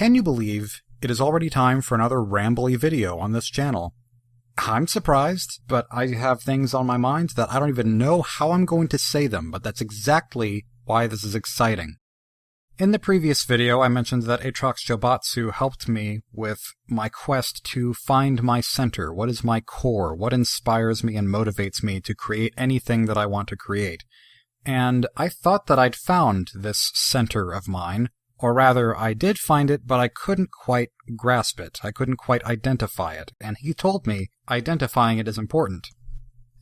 Can you believe it is already time for another rambly video on this channel? I'm surprised, but I have things on my mind that I don't even know how I'm going to say them, but that's exactly why this is exciting. In the previous video, I mentioned that Aatrox Jobatsu helped me with my quest to find my center. What is my core? What inspires me and motivates me to create anything that I want to create? And I thought that I'd found this center of mine, or rather, I did find it, but I couldn't quite grasp it. I couldn't quite identify it, and he told me identifying it is important.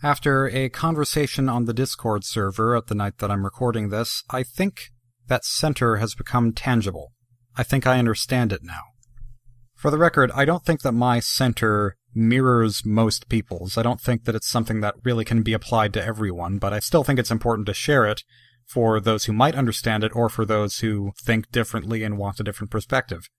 After a conversation on the Discord server at the night that I'm recording this, I think that center has become tangible. I think I understand it now. For the record, I don't think that my center mirrors most people's. I don't think that it's something that really can be applied to everyone, but I still think it's important to share it for those who might understand it or for those who think differently and want a different perspective.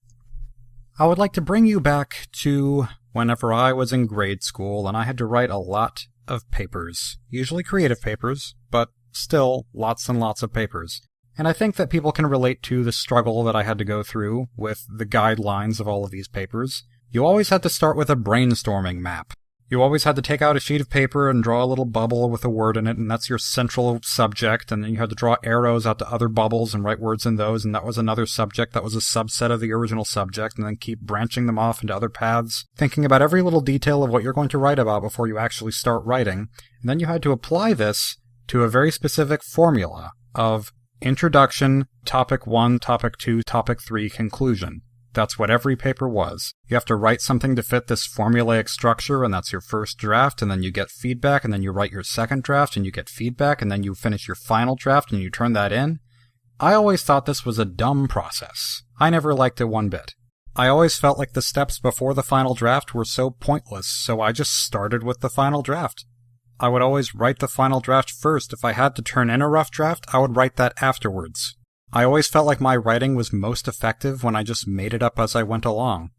I would like to bring you back to whenever I was in grade school and I had to write a lot of papers, usually creative papers, but still lots and lots of papers. And I think that people can relate to the struggle that I had to go through with the guidelines of all of these papers. You always had to start with a brainstorming map. You always had to take out a sheet of paper and draw a little bubble with a word in it, and that's your central subject, and then you had to draw arrows out to other bubbles and write words in those, and that was another subject that was a subset of the original subject, and then keep branching them off into other paths, thinking about every little detail of what you're going to write about before you actually start writing. And then you had to apply this to a very specific formula of introduction, topic 1, topic 2, topic 3, conclusion. That's what every paper was. You have to write something to fit this formulaic structure, and that's your first draft, and then you get feedback, and then you write your second draft, and you get feedback, and then you finish your final draft, and you turn that in. I always thought this was a dumb process. I never liked it one bit. I always felt like the steps before the final draft were so pointless, so I just started with the final draft. I would always write the final draft first. If I had to turn in a rough draft, I would write that afterwards. I always felt like my writing was most effective when I just made it up as I went along.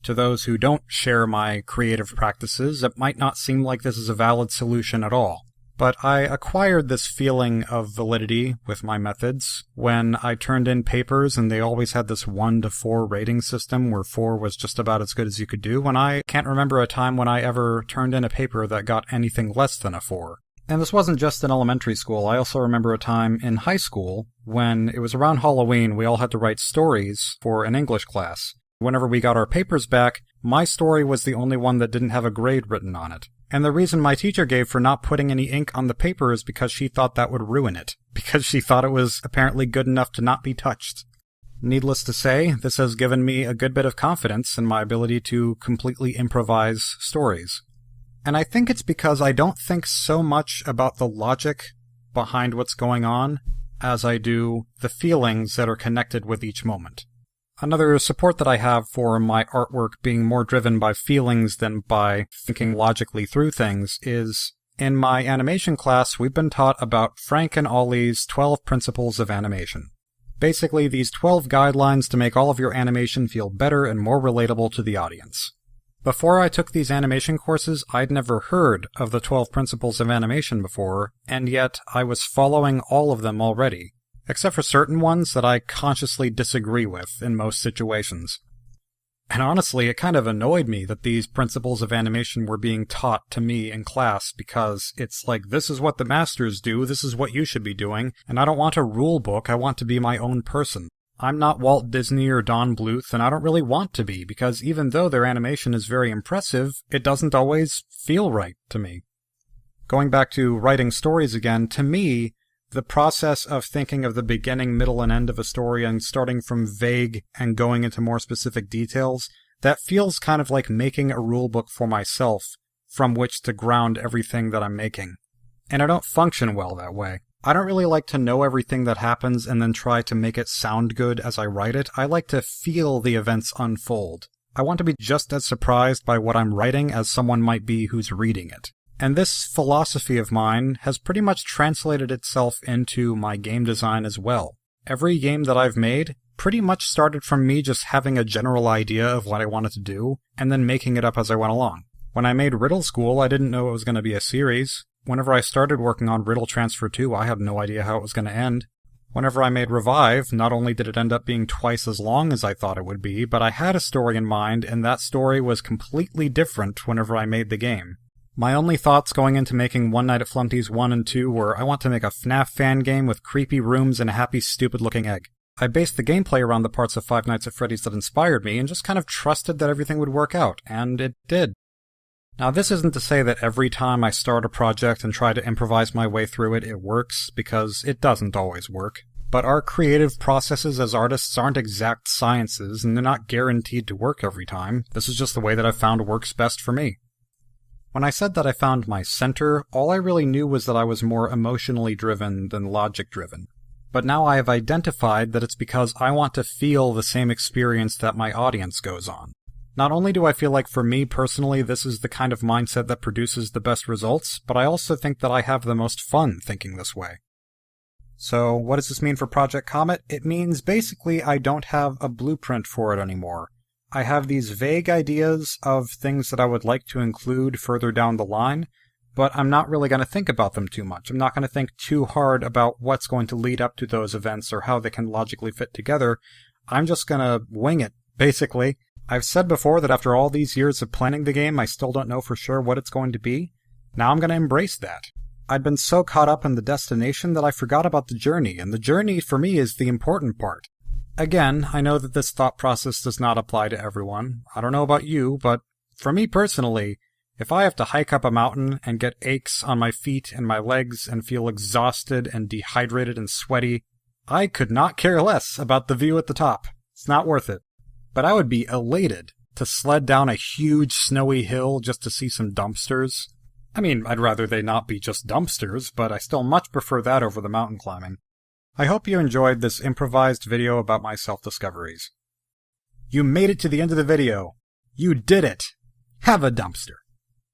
To those who don't share my creative practices, it might not seem like this is a valid solution at all. But I acquired this feeling of validity with my methods when I turned in papers and they always had this 1 to 4 rating system where 4 was just about as good as you could do, and I can't remember a time when I ever turned in a paper that got anything less than a 4. And this wasn't just in elementary school. I also remember a time in high school when it was around Halloween, we all had to write stories for an English class. Whenever we got our papers back, my story was the only one that didn't have a grade written on it. And the reason my teacher gave for not putting any ink on the paper is because she thought that would ruin it. Because she thought it was apparently good enough to not be touched. Needless to say, this has given me a good bit of confidence in my ability to completely improvise stories. And I think it's because I don't think so much about the logic behind what's going on as I do the feelings that are connected with each moment. Another support that I have for my artwork being more driven by feelings than by thinking logically through things is, in my animation class, we've been taught about Frank and Ollie's 12 principles of animation. Basically, these 12 guidelines to make all of your animation feel better and more relatable to the audience. Before I took these animation courses, I'd never heard of the 12 principles of animation before, and yet I was following all of them already, except for certain ones that I consciously disagree with in most situations. And honestly, it kind of annoyed me that these principles of animation were being taught to me in class, because it's like, this is what the masters do, this is what you should be doing, and I don't want a rule book, I want to be my own person. I'm not Walt Disney or Don Bluth, and I don't really want to be, because even though their animation is very impressive, it doesn't always feel right to me. Going back to writing stories again, to me, the process of thinking of the beginning, middle, and end of a story and starting from vague and going into more specific details, that feels kind of like making a rule book for myself from which to ground everything that I'm making. And I don't function well that way. I don't really like to know everything that happens and then try to make it sound good as I write it. I like to feel the events unfold. I want to be just as surprised by what I'm writing as someone might be who's reading it. And this philosophy of mine has pretty much translated itself into my game design as well. Every game that I've made pretty much started from me just having a general idea of what I wanted to do, and then making it up as I went along. When I made Riddle School, I didn't know it was going to be a series. Whenever I started working on Riddle Transfer 2, I had no idea how it was going to end. Whenever I made Revive, not only did it end up being twice as long as I thought it would be, but I had a story in mind, and that story was completely different whenever I made the game. My only thoughts going into making One Night at Flumpty's 1 and 2 were, I want to make a FNAF fan game with creepy rooms and a happy, stupid-looking egg. I based the gameplay around the parts of Five Nights at Freddy's that inspired me, and just kind of trusted that everything would work out, and it did. Now, this isn't to say that every time I start a project and try to improvise my way through it, it works, because it doesn't always work. But our creative processes as artists aren't exact sciences, and they're not guaranteed to work every time. This is just the way that I've found works best for me. When I said that I found my center, all I really knew was that I was more emotionally driven than logic driven. But now I have identified that it's because I want to feel the same experience that my audience goes on. Not only do I feel like for me personally this is the kind of mindset that produces the best results, but I also think that I have the most fun thinking this way. So, what does this mean for Project Comet? It means basically I don't have a blueprint for it anymore. I have these vague ideas of things that I would like to include further down the line, but I'm not really going to think about them too much. I'm not going to think too hard about what's going to lead up to those events or how they can logically fit together. I'm just going to wing it, basically. I've said before that after all these years of planning the game, I still don't know for sure what it's going to be. Now I'm going to embrace that. I'd been so caught up in the destination that I forgot about the journey, and the journey for me is the important part. Again, I know that this thought process does not apply to everyone. I don't know about you, but for me personally, if I have to hike up a mountain and get aches on my feet and my legs and feel exhausted and dehydrated and sweaty, I could not care less about the view at the top. It's not worth it. But I would be elated to sled down a huge snowy hill just to see some dumpsters. I mean, I'd rather they not be just dumpsters, but I still much prefer that over the mountain climbing. I hope you enjoyed this improvised video about my self-discoveries. You made it to the end of the video. You did it! Have a dumpster.